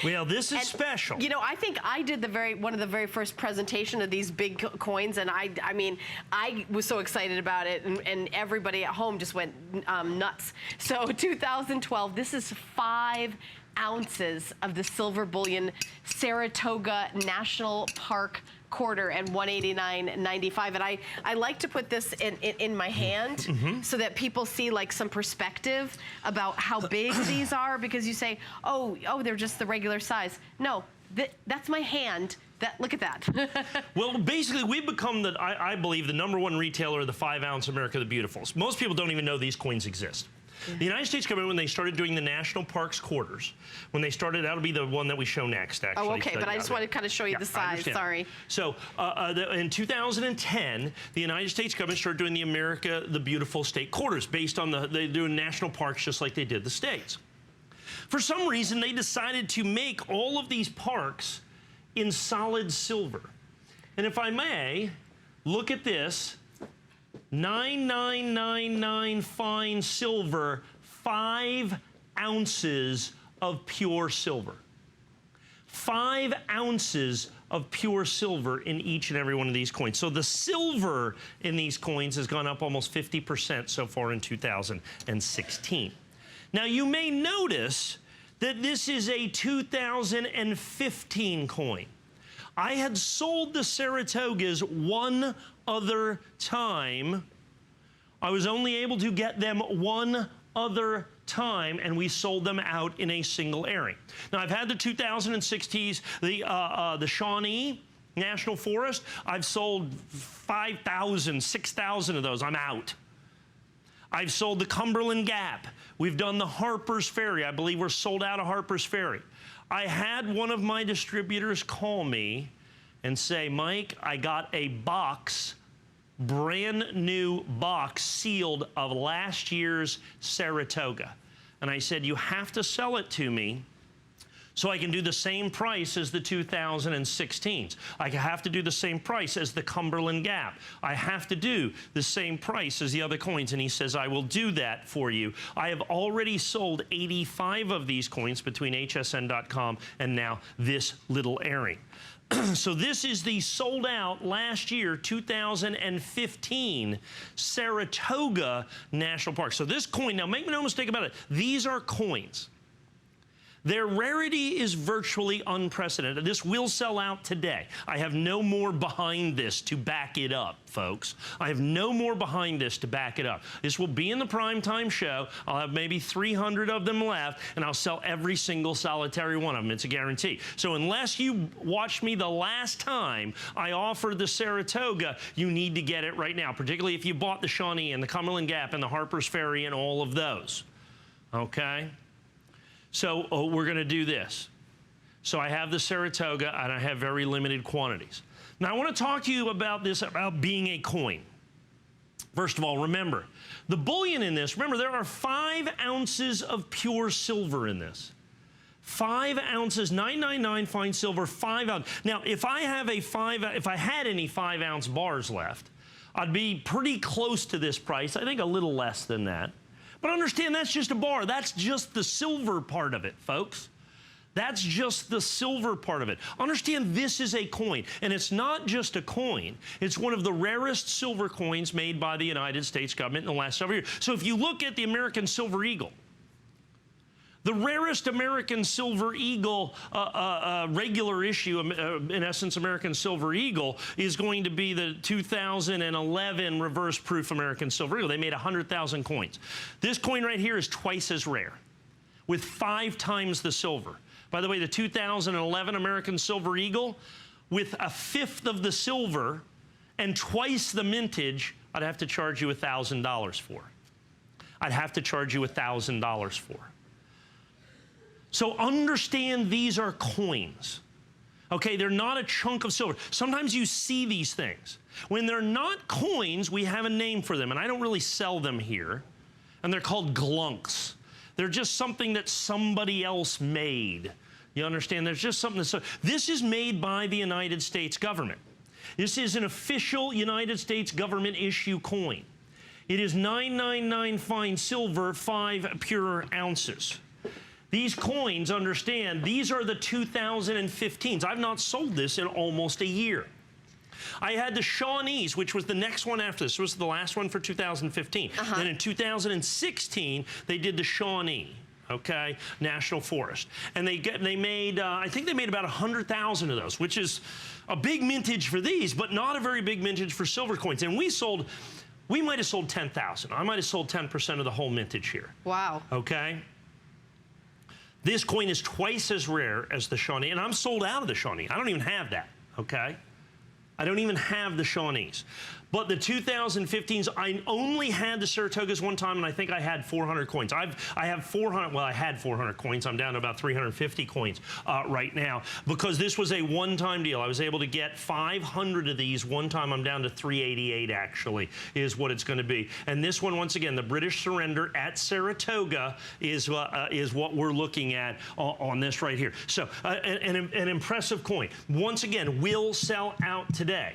Well, this is special. You know, I think I did one of the very first presentation of these big coins, and I mean, I was so excited about it, and everybody at home just went nuts. So 2012, this is 5 ounces of the silver bullion Saratoga National Park quarter and $189.95, and I like to put this in my hand so that people see like some perspective about how big these are, because you say, oh, they're just the regular size. No, that's my hand. Look at that. Well, basically, we've become, I believe, the #1 retailer of the 5-ounce America the Beautifuls. Most people don't even know these coins exist. Yeah. The United States government, when they started doing the national parks quarters, when they started, that'll be the one that we show next, actually. Oh, okay, but I just want to kind of show you the size, sorry. So, in 2010, the United States government started doing the America the Beautiful state quarters, based on they do national parks just like they did the states. For some reason, they decided to make all of these parks in solid silver. And if I may, look at this. 9999 fine silver, 5 ounces of pure silver. 5 ounces of pure silver in each and every one of these coins. So the silver in these coins has gone up almost 50% so far in 2016. Now you may notice that this is a 2015 coin. I had sold the Saratogas one other time. I was only able to get them one other time, and we sold them out in a single airing. Now, I've had the 2016s, the Shawnee National Forest. I've sold 5,000, 6,000 of those. I'm out. I've sold the Cumberland Gap. We've done the Harper's Ferry. I believe we're sold out of Harper's Ferry. I had one of my distributors call me and say, Mike, I got a box, brand new box, sealed of last year's Saratoga. And I said, you have to sell it to me so I can do the same price as the 2016s. I have to do the same price as the Cumberland Gap. I have to do the same price as the other coins. And he says, I will do that for you. I have already sold 85 of these coins between hsn.com and now this little airing. So this is the sold out last year, 2015 Saratoga National Park. So this coin, now make no mistake about it, these are coins. Their rarity is virtually unprecedented. This will sell out today. I have no more behind this to back it up, folks. I have no more behind this to back it up. This will be in the primetime show. I'll have maybe 300 of them left, and I'll sell every single solitary one of them. It's a guarantee. So unless you watched me the last time I offered the Saratoga, you need to get it right now, particularly if you bought the Shawnee and the Cumberland Gap and the Harper's Ferry and all of those, okay? So we're going to do this. So I have the Saratoga, and I have very limited quantities. Now, I want to talk to you about this, about being a coin. First of all, remember, the bullion in this, remember, there are 5 ounces of pure silver in this. 5 ounces, 999 fine silver, 5 ounces. Now, if I had any 5-ounce bars left, I'd be pretty close to this price. I think a little less than that. But understand, that's just a bar. That's just the silver part of it, folks. That's just the silver part of it. Understand, this is a coin, and it's not just a coin. It's one of the rarest silver coins made by the United States government in the last several years. So if you look at the American Silver Eagle, the rarest American Silver Eagle regular issue, in essence, American Silver Eagle, is going to be the 2011 reverse proof American Silver Eagle. They made 100,000 coins. This coin right here is twice as rare, with 5 times the silver. By the way, the 2011 American Silver Eagle, with 1/5 of the silver and twice the mintage, I'd have to charge you $1,000 for. I'd have to charge you $1,000 for. So understand, these are coins. Okay, they're not a chunk of silver. Sometimes you see these things. When they're not coins, we have a name for them, and I don't really sell them here, and they're called glunks. They're just something that somebody else made. You understand? There's just something that's... This is made by the United States government. This is an official United States government issue coin. It is 999 fine silver, 5 pure ounces. These coins, understand, these are the 2015s. I've not sold this in almost a year. I had the Shawnees, which was the next one after this. This was the last one for 2015. Then in 2016, they did the Shawnee, okay, National Forest. And they made, I think they made about 100,000 of those, which is a big mintage for these, but not a very big mintage for silver coins. And we might have sold 10,000. I might have sold 10% of the whole mintage here. Wow. Okay? This coin is twice as rare as the Shawnee, and I'm sold out of the Shawnee. I don't even have that, okay? I don't even have the Shawnees. But the 2015s, I only had the Saratogas one time, and I think I had 400 coins. I have 400, well, I had 400 coins. I'm down to about 350 coins right now because this was a one-time deal. I was able to get 500 of these one time. I'm down to 388, actually, is what it's going to be. And this one, once again, the British surrender at Saratoga is what we're looking at on this right here. So an impressive coin. Once again, will sell out today.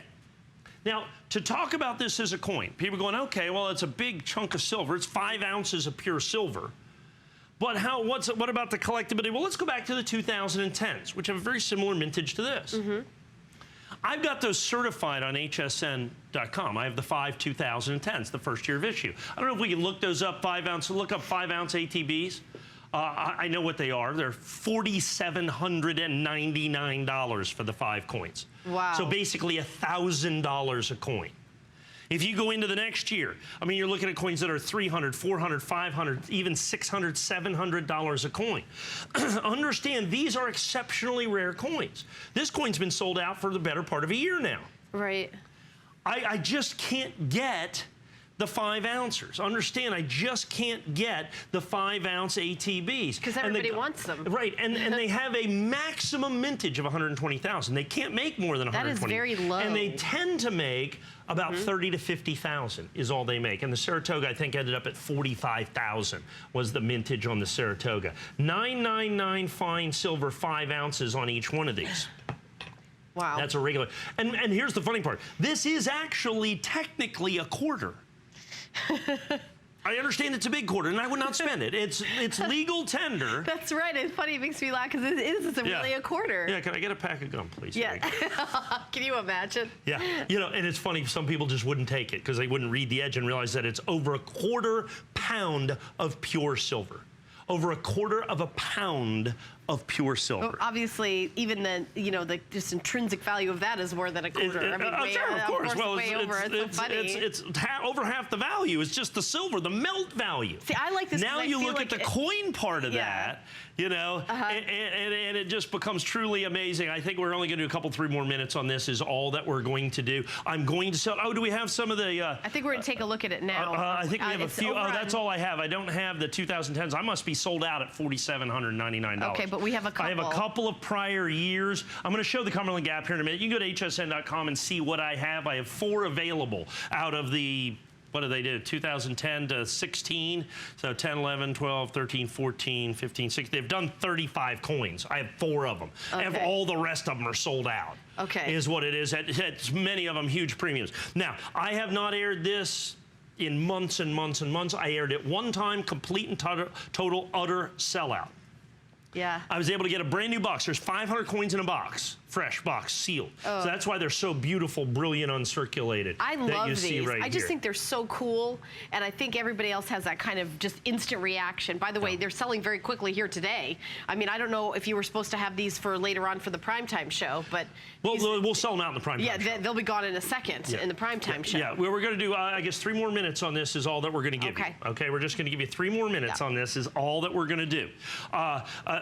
Now, to talk about this as a coin, people are going, okay, well, it's a big chunk of silver. It's 5 ounces of pure silver. But what about the collectability? Well, let's go back to the 2010s, which have a very similar mintage to this. I've got those certified on HSN.com. I have the 5 2010s, the first year of issue. I don't know if we can look those up, look up 5-ounce ATBs. I know what they are. They're $4,799 for the 5 coins. Wow. So basically $1,000 a coin. If you go into the next year, I mean, you're looking at coins that are $300, $400, $500, even $600, $700 a coin. Understand, these are exceptionally rare coins. This coin's been sold out for the better part of a year now. Right. I just can't get the 5 ounces. Understand, I just can't get the 5-ounce ATBs. Because everybody wants them. Right, and they have a maximum mintage of 120,000. They can't make more than 120. That is very low. And they tend to make about 30 to 50,000 is all they make. And the Saratoga, I think, ended up at 45,000 was the mintage on the Saratoga. 999 fine silver, 5 ounces on each one of these. Wow. That's a regular. And here's the funny part. This is actually technically a quarter. I understand it's a big quarter, and I would not spend it. It's legal tender. That's right. It's funny. It makes me laugh because it is really a quarter. Yeah, can I get a pack of gum, please? Yeah. Can you imagine? Yeah. You know, and it's funny, some people just wouldn't take it because they wouldn't read the edge and realize that it's over a quarter pound of pure silver. Over a quarter of a pound of pure silver. Well, obviously, even the the just intrinsic value of that is more than a quarter. I mean, sure, of course. Well, way over. It's so funny. It's over half the value. It's just the silver, the melt value. See, I like this. Now you look at the coin part of that, you know, and it just becomes truly amazing. I think we're only going to do 3 more minutes on this. Is all that we're going to do. I'm going to sell. Oh, do we have some of the? I think we're going to take a look at it now. I think we have a few. Oh, that's all I have. I don't have the 2010s. I must be sold out at $4,799. Okay, but we have a couple. I have a couple of prior years. I'm going to show the Cumberland Gap here in a minute. You can go to hsn.com and see what I have. I have 4 available out of the, what do they do, 2010 to 16. So 10, 11, 12, 13, 14, 15, 16. They've done 35 coins. I have 4 of them. Okay. All the rest of them are sold out. Okay. Is what it is. It's many of them huge premiums. Now, I have not aired this in months and months and months. I aired it one time, complete and total utter sellout. Yeah. I was able to get a brand new box. There's 500 coins in a box, fresh box, sealed. Oh. So that's why they're so beautiful, brilliant, uncirculated. I love these. Right I just think they're so cool, and I think everybody else has that kind of just instant reaction. By the way, they're selling very quickly here today. I mean, I don't know if you were supposed to have these for later on for the primetime show, but we'll sell them out in the primetime show. Yeah, they'll be gone in a second in the primetime show. Yeah, we're going to do, I guess, 3 more minutes on this is all that we're going to give you. Okay, we're just going to give you 3 more minutes on this is all that we're going to do.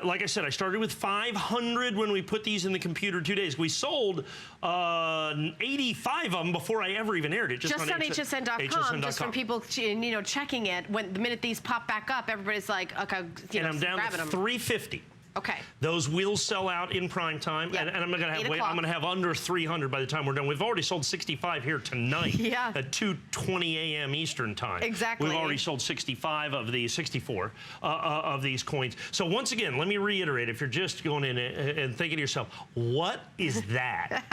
Like I said, I started with 500 when we put these in the computer 2 days. We sold 85 of them before I ever even aired it. Just on HSN.com, just from people checking it. When the minute these pop back up, everybody's like, okay, and I'm down grabbing to them. 350. Okay. Those will sell out in prime time, Yep. and I'm going to have 8 I'm going to have under 300 by the time we're done. We've already sold 65 here tonight Yeah. at 2:20 a.m. Eastern time. Exactly. We've already sold 64 of these coins. So once again, let me reiterate: if you're just going in and thinking to yourself, "What is that?"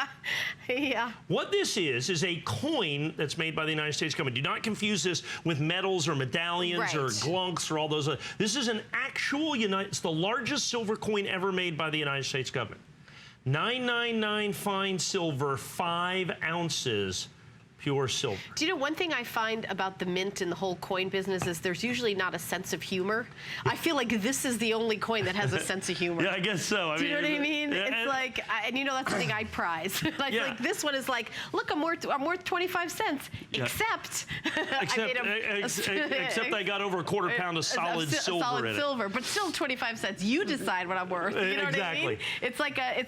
Yeah. What this is a coin that's made by the United States government. Do not confuse this with medals or medallions or Right. glunks or all those. This is an actual it's the largest silver coin ever made by the United States government. 999 fine silver, 5 ounces. Pure silver. Do you know one thing I find about the mint and the whole coin business is there's usually not a sense of humor. I feel like this is the only coin that has a sense of humor. Yeah, I guess so. Do you know what I mean? Yeah, It's like, and you know that's the thing I prize. I feel Yeah. like this one is like, look, I'm worth 25 cents, Yeah. except Except I got over a quarter pound of solid silver in it. silver, but still 25 cents. You decide what I'm worth. You know Exactly. what I mean? It's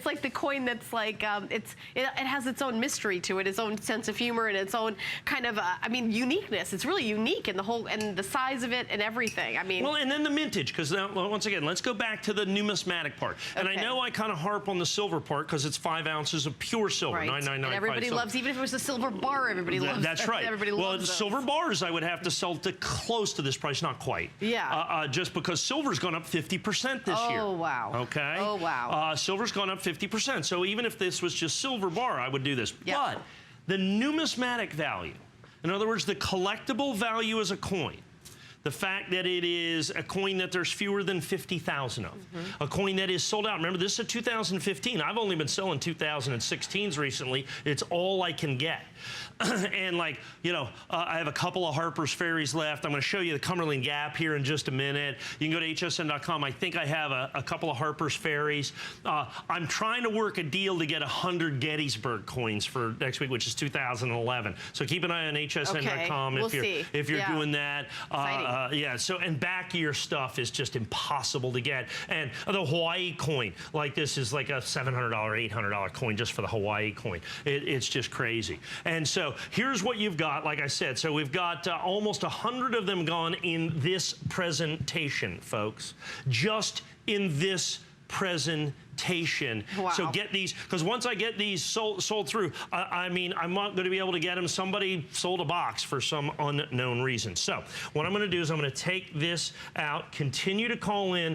like the coin that's like it has its own mystery to it, its own sense of humor, and its own kind of uniqueness. It's really unique in the whole and the size of it and everything. I mean, well, and then the mintage, because once again, let's go back to the numismatic part. And I Okay. know I kind of harp on the silver part because it's 5 ounces of pure silver, right. 999. And everybody loves, even if it was a silver bar, everybody loves. That's right. Everybody loves those. Silver bars I would have to sell to close to this price, not quite. Yeah. Just because silver's gone up 50% this year. Oh, wow. Okay. Oh, wow. Silver's gone up 50%. So even if this was just silver bar, I would do this. Yep. But the numismatic value, in other words, the collectible value as a coin, the fact that it is a coin that there's fewer than 50,000 of, a coin that is sold out. Remember, this is a 2015. I've only been selling 2016s recently. It's all I can get. And like, I have a couple of Harper's Ferries left. I'm going to show you the Cumberland Gap here in just a minute. You can go to hsn.com. I think I have a couple of Harper's Ferries. I'm trying to work a deal to get 100 Gettysburg coins for next week, which is 2011. So keep an eye on hsn.com if you're doing that. Yeah, so, and back year stuff is just impossible to get. And the Hawaii coin, like this is like a $700, $800 coin just for the Hawaii coin. It's just crazy. And so here's what you've got, like I said. So we've got almost 100 of them gone in this presentation, folks. Just in this presentation. Wow. So get these, because once I get these sold through, I mean, I'm not going to be able to get them. Somebody sold a box for some unknown reason. So what I'm going to do is I'm going to take this out, continue to call in.